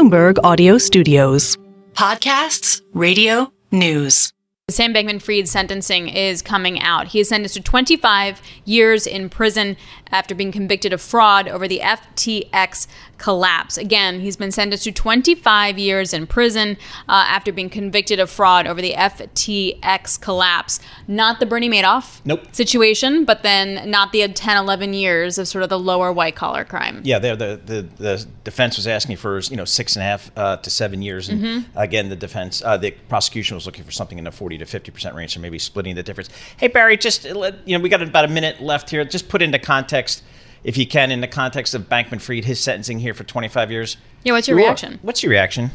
Bloomberg Audio Studios. Podcasts, radio, news. Sam Bankman-Fried's sentencing is coming out. He is sentenced to 25 years in prison after being convicted of fraud over the FTX collapse. Again, he's been sentenced to 25 years in prison after being convicted of fraud over the FTX collapse. Not the Bernie Madoff situation, but then not the 10, 11 years of sort of the lower white-collar crime. Yeah, the defense was asking for 6.5 to 7 years. And again, the prosecution was looking for something in the 40 to 50% range, so maybe splitting the difference. Hey, Barry, we got about a minute left here. Just put into context, if you can, in the context of Bankman-Fried, his sentencing here for 25 years. Yeah, what's your reaction? What's your reaction?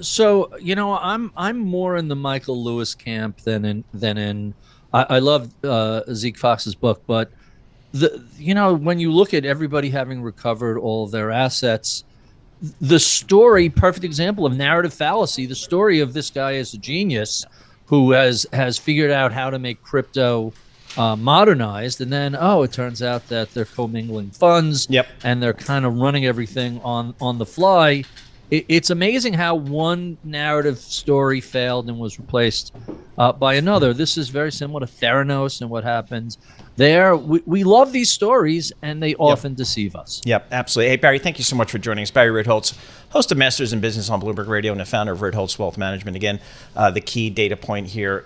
So I'm more in the Michael Lewis camp than in. I love Zeke Fox's book, but when you look at everybody having recovered all of their assets, the story, perfect example of narrative fallacy. The story of this guy as a genius who has figured out how to make crypto modernized, and then it turns out that they're commingling funds, and they're kind of running everything on the fly. It's amazing how one narrative story failed and was replaced by another. This is very similar to Theranos and what happens there. We love these stories, and they often deceive us. Yep, absolutely. Hey, Barry, thank you so much for joining us. Barry Ritholtz, host of Masters in Business on Bloomberg Radio and the founder of Ritholtz Wealth Management. Again, the key data point here,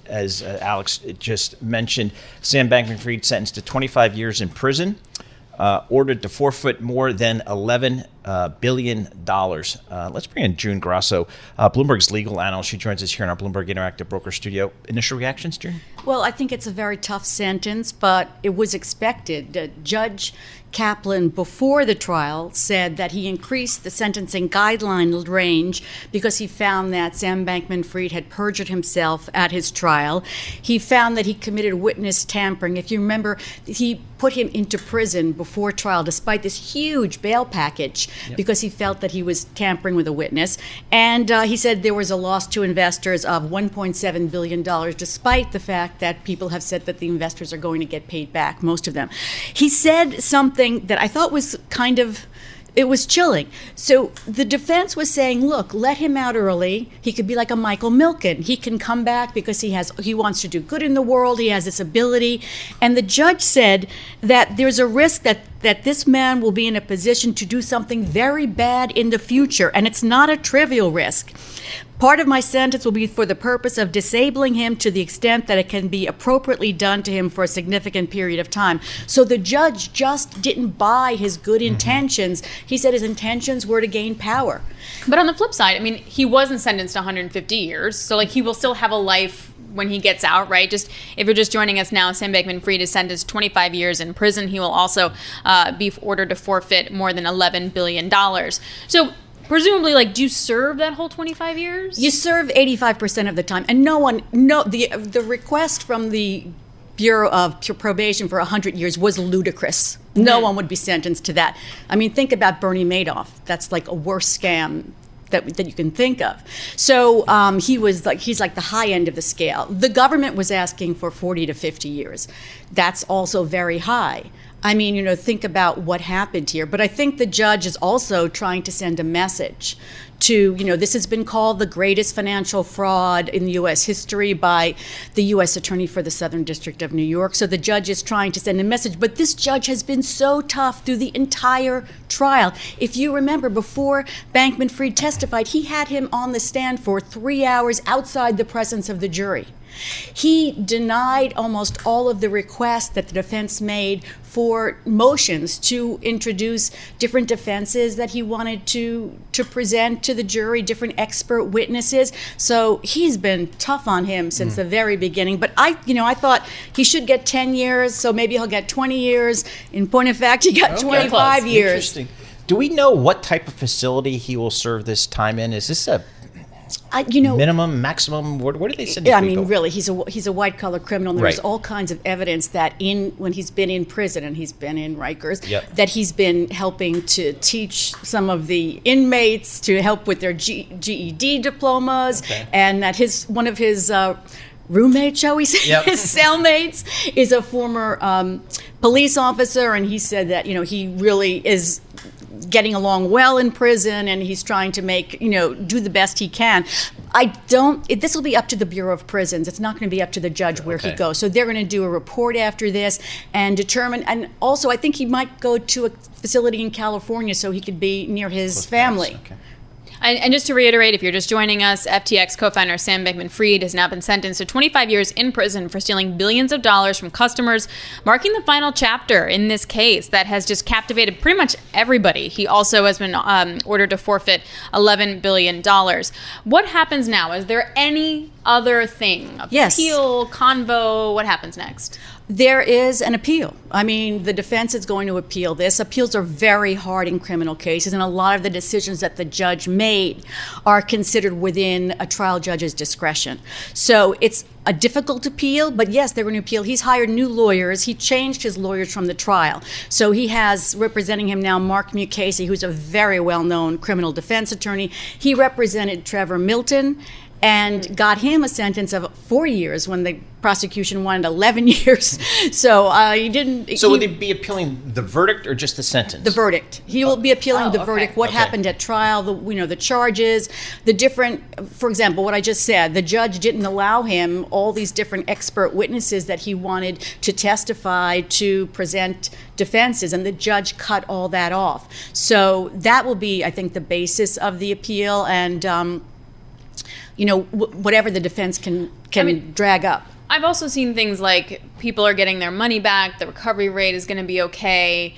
as Alix just mentioned, Sam Bankman-Fried sentenced to 25 years in prison, ordered to forfeit more than $11 billion. Let's bring in June Grasso, Bloomberg's legal analyst. She joins us here in our Bloomberg Interactive Broker Studio. Initial reactions, June? Well, I think it's a very tough sentence, but it was expected. Judge Kaplan, before the trial, said that he increased the sentencing guideline range because he found that Sam Bankman-Fried had perjured himself at his trial. He found that he committed witness tampering. If you remember, he put him into prison before trial despite this huge bail package because he felt that he was tampering with a witness. And he said there was a loss to investors of $1.7 billion, despite the fact that people have said that the investors are going to get paid back, most of them. He said something that I thought was it was chilling. So the defense was saying, look, let him out early. He could be like a Michael Milken. He can come back because he wants to do good in the world. He has this ability. And the judge said that there's a risk that this man will be in a position to do something very bad in the future. And it's not a trivial risk. Part of my sentence will be for the purpose of disabling him to the extent that it can be appropriately done to him for a significant period of time. So the judge just didn't buy his good intentions. He said his intentions were to gain power. But on the flip side, I mean, he wasn't sentenced to 150 years, so he will still have a life when he gets out, right? Just if you're just joining us now, Sam Bankman-Fried is sentenced 25 years in prison. He will also be ordered to forfeit more than $11 billion. So presumably, do you serve that whole 25 years? You serve 85% of the time, and the request from the Bureau of Probation for 100 years was ludicrous. No one would be sentenced to that. I mean, think about Bernie Madoff. That's a worse scam that you can think of. So he's like the high end of the scale. The government was asking for 40 to 50 years. That's also very high. I mean, think about what happened here. But I think the judge is also trying to send a message to, this has been called the greatest financial fraud in U.S. history by the U.S. Attorney for the Southern District of New York. So the judge is trying to send a message. But this judge has been so tough through the entire trial. If you remember, before Bankman-Fried testified, he had him on the stand for 3 hours outside the presence of the jury. He denied almost all of the requests that the defense made for motions to introduce different defenses that he wanted to present to the jury, different expert witnesses. So he's been tough on him since the very beginning. But I thought he should get 10 years, so maybe he'll get 20 years. In point of fact, he got 25 years. Interesting. Do we know what type of facility he will serve this time in? Is this a minimum, maximum? Where do they send these people? I mean, really, he's a white-collar criminal. And there's all kinds of evidence that when he's been in prison, and he's been in Rikers, that he's been helping to teach some of the inmates to help with their GED diplomas, and that one of his roommate, shall we say, his cellmates, is a former police officer, and he said that he really is getting along well in prison, and he's trying to make, do the best he can. This will be up to the Bureau of Prisons. It's not going to be up to the judge where he goes. So they're going to do a report after this and determine, and also I think he might go to a facility in California so he could be near his family. Okay. And just to reiterate, if you're just joining us, FTX co-founder Sam Bankman-Fried has now been sentenced to 25 years in prison for stealing billions of dollars from customers, marking the final chapter in this case that has just captivated pretty much everybody. He also has been ordered to forfeit $11 billion. What happens now? Is there any other thing? Appeal, convo? What happens next? There is an appeal. I mean, the defense is going to appeal this. Appeals are very hard in criminal cases, and a lot of the decisions that the judge made are considered within a trial judge's discretion. So it's a difficult appeal, but yes, they're going to appeal. He's hired new lawyers. He changed his lawyers from the trial. So he has representing him now Mark Mukasey, who's a very well-known criminal defense attorney. He represented Trevor Milton and got him a sentence of 4 years when the prosecution wanted 11 years. So he didn't. So would they be appealing the verdict or just the sentence? The verdict. He will be appealing the verdict. What happened at trial? The charges, the different. For example, what I just said. The judge didn't allow him all these different expert witnesses that he wanted to testify to present defenses, and the judge cut all that off. So that will be, I think, the basis of the appeal, and. Whatever the defense can drag up. I've also seen things like people are getting their money back, the recovery rate is going to be okay,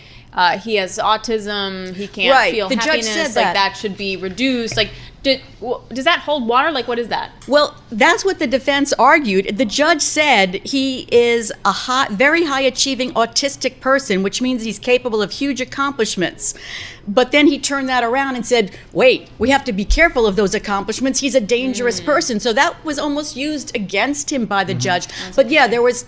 he has autism, he can't feel happiness, judge said that should be reduced. Does that hold water? What is that? Well, that's what the defense argued. The judge said he is a very high-achieving autistic person, which means he's capable of huge accomplishments. But then he turned that around and said, wait, we have to be careful of those accomplishments. He's a dangerous person. So that was almost used against him by the judge. But yeah, there was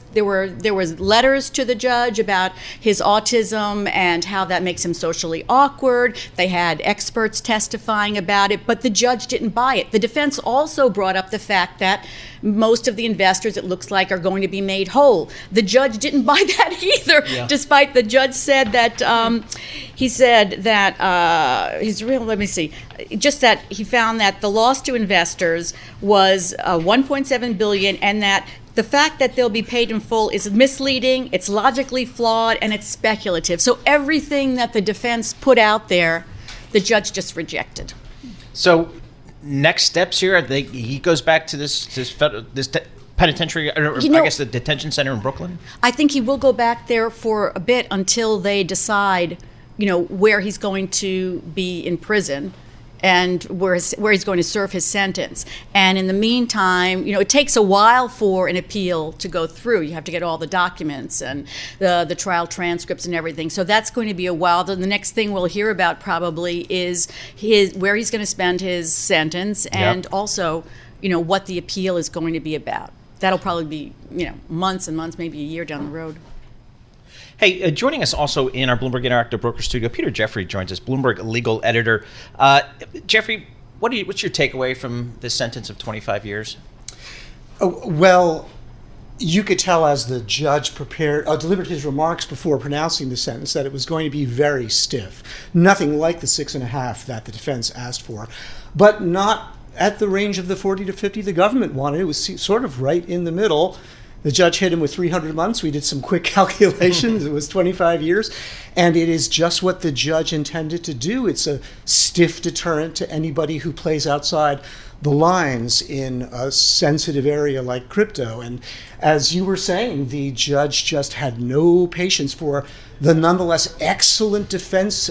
letters to the judge about his autism and how that makes him socially awkward. They had experts testifying about it, but the judge didn't buy it. The defense also brought up the fact that most of the investors, it looks like, are going to be made whole. The judge didn't buy that either, despite the judge said that just that he found that the loss to investors was $1.7 billion, and that the fact that they'll be paid in full is misleading, it's logically flawed, and it's speculative. So everything that the defense put out there, the judge just rejected. So next steps here, he goes back to this penitentiary, I guess the detention center in Brooklyn? I think he will go back there for a bit until they decide, where he's going to be in prison and where he's going to serve his sentence. And in the meantime, it takes a while for an appeal to go through. You have to get all the documents and the trial transcripts and everything. So that's going to be a while. The next thing we'll hear about probably is where he's going to spend his sentence, and also, what the appeal is going to be about. That'll probably be, months and months, maybe a year down the road. Hey, joining us also in our Bloomberg Interactive Broker Studio, Peter Jeffrey joins us, Bloomberg legal editor. Jeffrey, what's your takeaway from this sentence of 25 years? Well, you could tell as the judge delivered his remarks before pronouncing the sentence that it was going to be very stiff. Nothing like the 6.5 that the defense asked for, but not at the range of the 40 to 50 the government wanted. It was sort of right in the middle. The judge hit him with 300 months. We did some quick calculations. It was 25 years. And it is just what the judge intended to do. It's a stiff deterrent to anybody who plays outside the lines in a sensitive area like crypto. And as you were saying, the judge just had no patience for the nonetheless excellent defense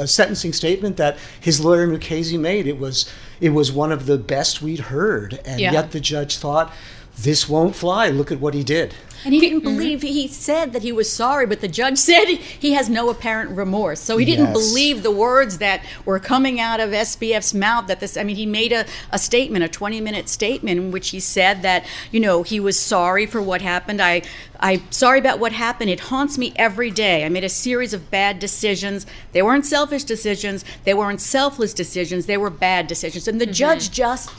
sentencing statement that his lawyer Mukasey made. It was one of the best we'd heard. And yet the judge thought, this won't fly. Look at what he did. And he didn't believe, he said that he was sorry, but the judge said he has no apparent remorse. So he didn't believe the words that were coming out of SBF's mouth. He made a statement, a 20-minute statement in which he said that, he was sorry for what happened. I'm sorry about what happened. It haunts me every day. I made a series of bad decisions. They weren't selfish decisions. They weren't selfless decisions. They were bad decisions. And the judge just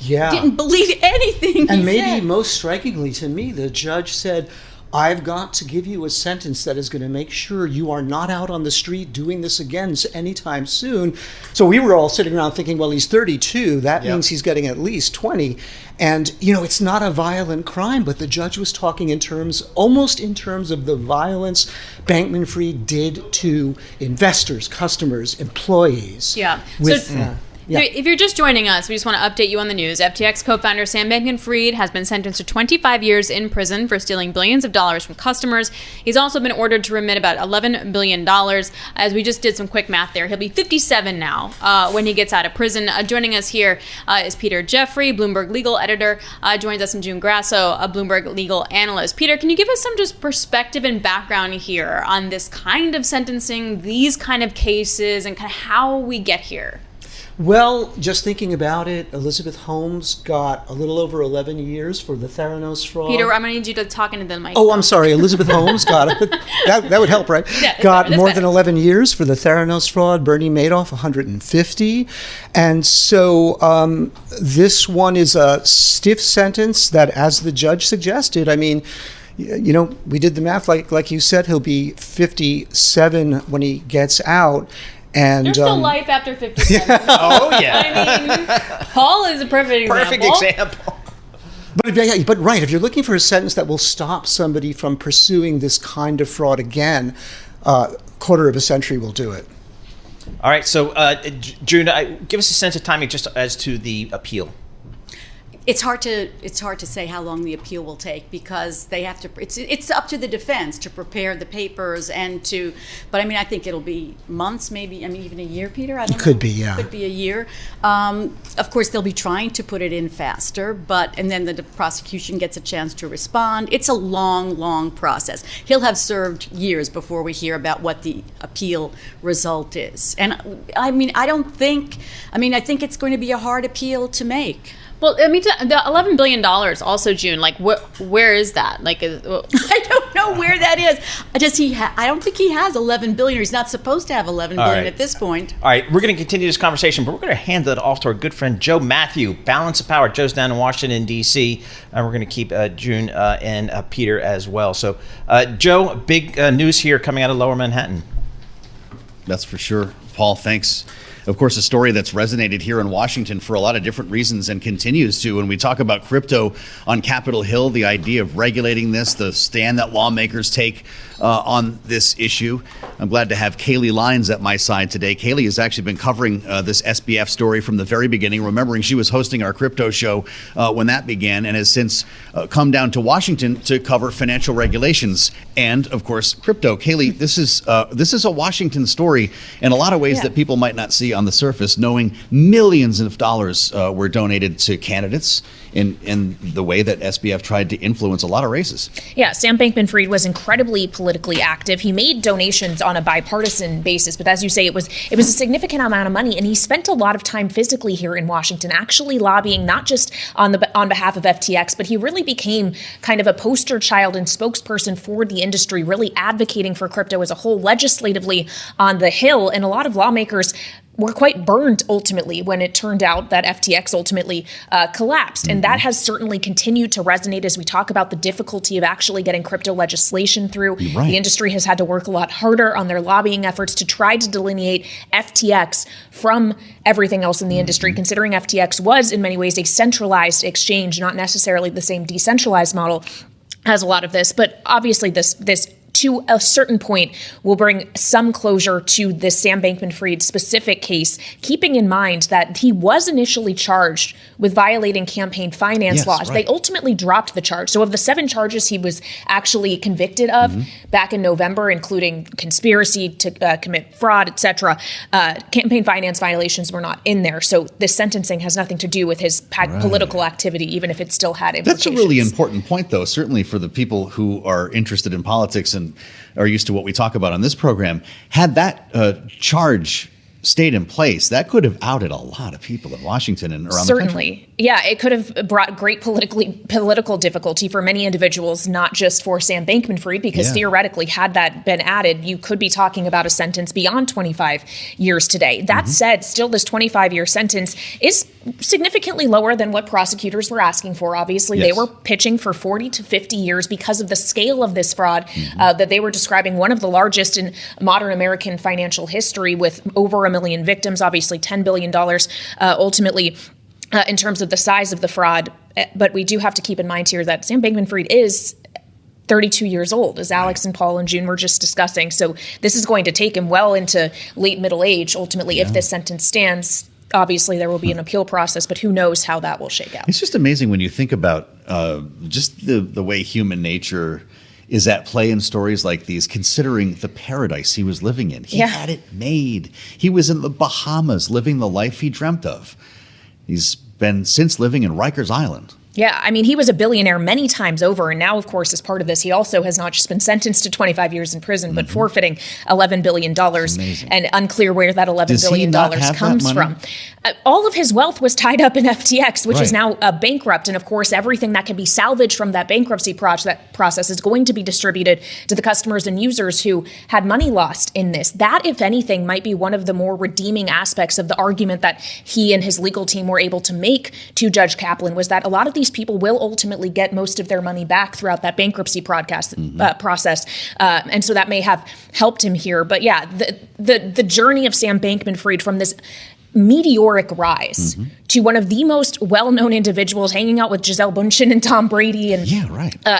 didn't believe anything he said. And maybe said. most strikingly to me, the judge said, I've got to give you a sentence that is going to make sure you are not out on the street doing this again anytime soon. So we were all sitting around thinking, well, he's 32. That means he's getting at least 20. And, it's not a violent crime, but the judge was talking almost in terms of the violence Bankman-Fried did to investors, customers, employees. Yeah. Yeah. If you're just joining us, we just want to update you on the news. FTX co-founder Sam Bankman-Fried has been sentenced to 25 years in prison for stealing billions of dollars from customers. He's also been ordered to remit about $11 billion. As we just did some quick math there, he'll be 57 now when he gets out of prison. Joining us here is Peter Jeffrey, Bloomberg legal editor. Joins us in June Grasso, a Bloomberg legal analyst. Peter, can you give us some just perspective and background here on this kind of sentencing, these kind of cases, and kind of how we get here? Well, just thinking about it, Elizabeth Holmes got a little over 11 years for the Theranos fraud. Peter, I'm going to need you to talk into the mic. Oh, I'm sorry. Elizabeth Holmes got that would help, right? Yeah, got more than 11 years for the Theranos fraud. Bernie Madoff, 150. And so this one is a stiff sentence that, as the judge suggested, I mean, we did the math. Like you said, he'll be 57 when he gets out. And there's still life after 57. Oh, yeah. I mean, Paul is a perfect example. But right, if you're looking for a sentence that will stop somebody from pursuing this kind of fraud again, quarter of a century will do it. All right, so June, give us a sense of timing just as to the appeal. It's hard to say how long the appeal will take because they have to. It's up to the defense to prepare the papers but I mean I think it'll be months, maybe even a year. Peter, I don't know. Could be, yeah. Could be a year. Of course, they'll be trying to put it in faster, and then the prosecution gets a chance to respond. It's a long process. He'll have served years before we hear about what the appeal result is. And I think it's going to be a hard appeal to make. Well, I mean, the $11 billion also, June, like, where is that? Like, I don't know where that is. I don't think he has $11 billion, or he's not supposed to have $11 billion at this point. All right, we're going to continue this conversation, but we're going to hand that off to our good friend, Joe Mathieu, Balance of Power. Joe's down in Washington, D.C., and we're going to keep June and Peter as well. So, Joe, big news here coming out of Lower Manhattan. That's for sure. Paul, thanks. Of course, a story that's resonated here in Washington for a lot of different reasons and continues to. When we talk about crypto on Capitol Hill, the idea of regulating this, the stand that lawmakers take on this issue. I'm glad to have Kailey Leinz at my side today. Kailey has actually been covering this SBF story from the very beginning, remembering she was hosting our crypto show when that began, and has since come down to Washington to cover financial regulations and, of course, crypto. Kailey, this is a Washington story in a lot of ways that people might not see on the surface, knowing millions of dollars were donated to candidates in the way that SBF tried to influence a lot of races. Yeah, Sam Bankman-Fried was incredibly politically active. He made donations on a bipartisan basis, but as you say, it was a significant amount of money, and he spent a lot of time physically here in Washington, actually lobbying not just on behalf of FTX, but he really became kind of a poster child and spokesperson for the industry, really advocating for crypto as a whole legislatively on the Hill, and a lot of lawmakers were quite burned ultimately when it turned out that FTX ultimately collapsed. And that has certainly continued to resonate as we talk about the difficulty of actually getting crypto legislation through. Right. The industry has had to work a lot harder on their lobbying efforts to try to delineate FTX from everything else in the industry, considering FTX was in many ways a centralized exchange, not necessarily the same decentralized model as a lot of this. But obviously this to a certain point will bring some closure to this Sam Bankman-Fried specific case, keeping in mind that he was initially charged with violating campaign finance laws. Right. They ultimately dropped the charge. So of the 7 charges he was actually convicted of back in November, including conspiracy to commit fraud, etc., campaign finance violations were not in there. So this sentencing has nothing to do with his political activity, even if it still had implications. That's a really important point, though, certainly for the people who are interested in politics and are used to what we talk about on this program. Had that charge stayed in place, that could have outed a lot of people in Washington and around the country. Certainly. Yeah, it could have brought great political difficulty for many individuals, not just for Sam Bankman-Fried, because theoretically, had that been added, you could be talking about a sentence beyond 25 years today. That said, still this 25-year sentence is significantly lower than what prosecutors were asking for. Obviously, they were pitching for 40 to 50 years because of the scale of this fraud that they were describing, one of the largest in modern American financial history, with over 1 million victims, obviously $10 billion ultimately in terms of the size of the fraud. But we do have to keep in mind here that Sam Bankman-Fried is 32 years old, as Alix and Paul and June were just discussing. So this is going to take him well into late middle age, ultimately, if this sentence stands. Obviously, there will be an appeal process, but who knows how that will shake out. It's just amazing when you think about just the way human nature is at play in stories like these, considering the paradise he was living in. He had it made. He was in the Bahamas living the life he dreamt of. He's been since living in Rikers Island. Yeah, I mean, he was a billionaire many times over. And now, of course, as part of this, he also has not just been sentenced to 25 years in prison, but forfeiting $11 billion. And unclear where that $11 billion comes from. All of his wealth was tied up in FTX, which is now bankrupt. And of course, everything that can be salvaged from that bankruptcy process is going to be distributed to the customers and users who had money lost in this. That, if anything, might be one of the more redeeming aspects of the argument that he and his legal team were able to make to Judge Kaplan, was that a lot of these people will ultimately get most of their money back throughout that bankruptcy process. And so that may have helped him here. But yeah, the journey of Sam Bankman-Fried from this meteoric rise to one of the most well-known individuals, hanging out with Gisele Bündchen and Tom Brady, and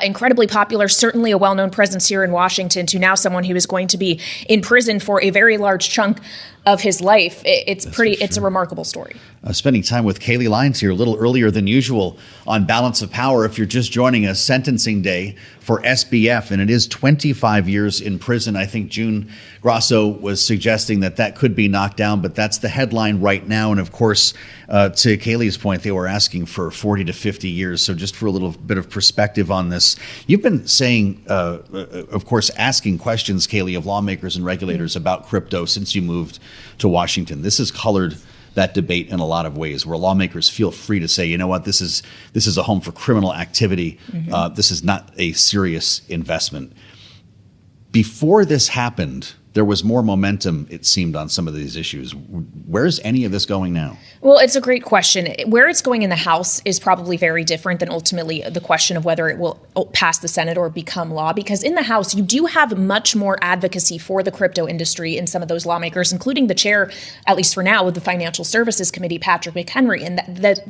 incredibly popular, certainly a well-known presence here in Washington, to now someone who is going to be in prison for a very large chunk of his life. It's a remarkable story. Spending time with Kailey Leinz here a little earlier than usual on Balance of Power. If you're just joining us, sentencing day for SBF, and it is 25 years in prison. I think June Grasso was suggesting that could be knocked down, but that's the headline right now. And of course, to Kailey's point, they were asking for 40 to 50 years. So just for a little bit of perspective on this, you've been saying, of course, asking questions, Kailey, of lawmakers and regulators about crypto since you moved to Washington. This has colored that debate in a lot of ways, where lawmakers feel free to say, you know what, this is a home for criminal activity. This is not a serious investment. Before this happened, there was more momentum, it seemed, on some of these issues. Where's any of this going now? Well, it's a great question. Where it's going in the House is probably very different than ultimately the question of whether it will pass the Senate or become law, because in the House, you do have much more advocacy for the crypto industry in some of those lawmakers, including the chair, at least for now, of the Financial Services Committee, Patrick McHenry. And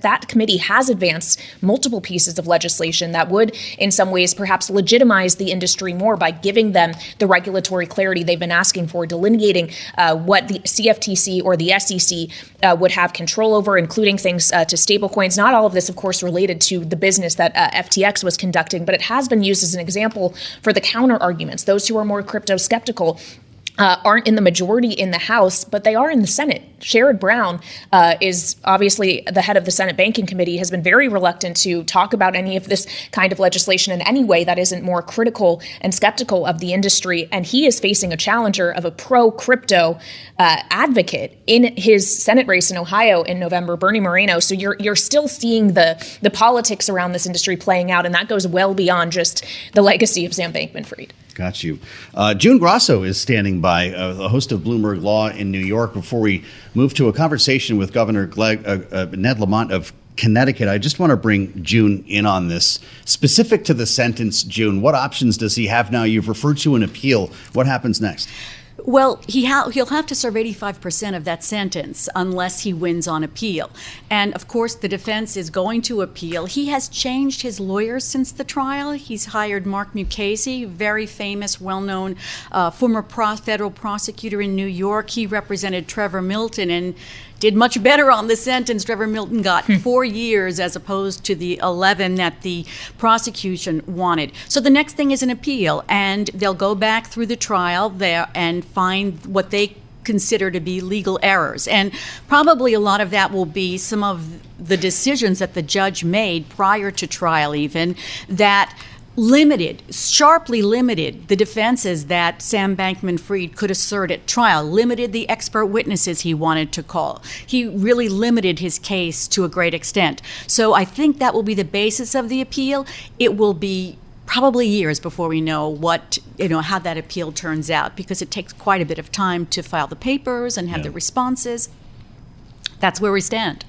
that committee has advanced multiple pieces of legislation that would, in some ways, perhaps legitimize the industry more by giving them the regulatory clarity they've been asking for, delineating what the CFTC or the SEC would have control over, including things to stablecoins. Not all of this, of course, related to the business that FTX was conducting, but it has been used as an example for the counter arguments. Those who are more crypto skeptical aren't in the majority in the House, but they are in the Senate. Sherrod Brown is obviously the head of the Senate Banking Committee, has been very reluctant to talk about any of this kind of legislation in any way that isn't more critical and skeptical of the industry. And he is facing a challenger of a pro-crypto advocate in his Senate race in Ohio in November, Bernie Moreno. So you're still seeing the politics around this industry playing out, and that goes well beyond just the legacy of Sam Bankman-Fried. Got you. June Grasso is standing by, the host of Bloomberg Law in New York. Before we move to a conversation with Governor Ned Lamont of Connecticut, I just want to bring June in on this. Specific to the sentence, June, what options does he have now? You've referred to an appeal. What happens next? Well, he'll have to serve 85% of that sentence unless he wins on appeal. And of course, the defense is going to appeal. He has changed his lawyers since the trial. He's hired Mark Mukasey, very famous, well-known former federal prosecutor in New York. He represented Trevor Milton and did much better on the sentence. Trevor Milton got 4 years as opposed to the 11 that the prosecution wanted. So the next thing is an appeal, and they'll go back through the trial there and find what they consider to be legal errors. And probably a lot of that will be some of the decisions that the judge made prior to trial even, that sharply limited the defenses that Sam Bankman-Fried could assert at trial, limited the expert witnesses he wanted to call. He really limited his case to a great extent. So I think that will be the basis of the appeal. It will be probably years before we know how that appeal turns out, because it takes quite a bit of time to file the papers and have the responses. That's where we stand.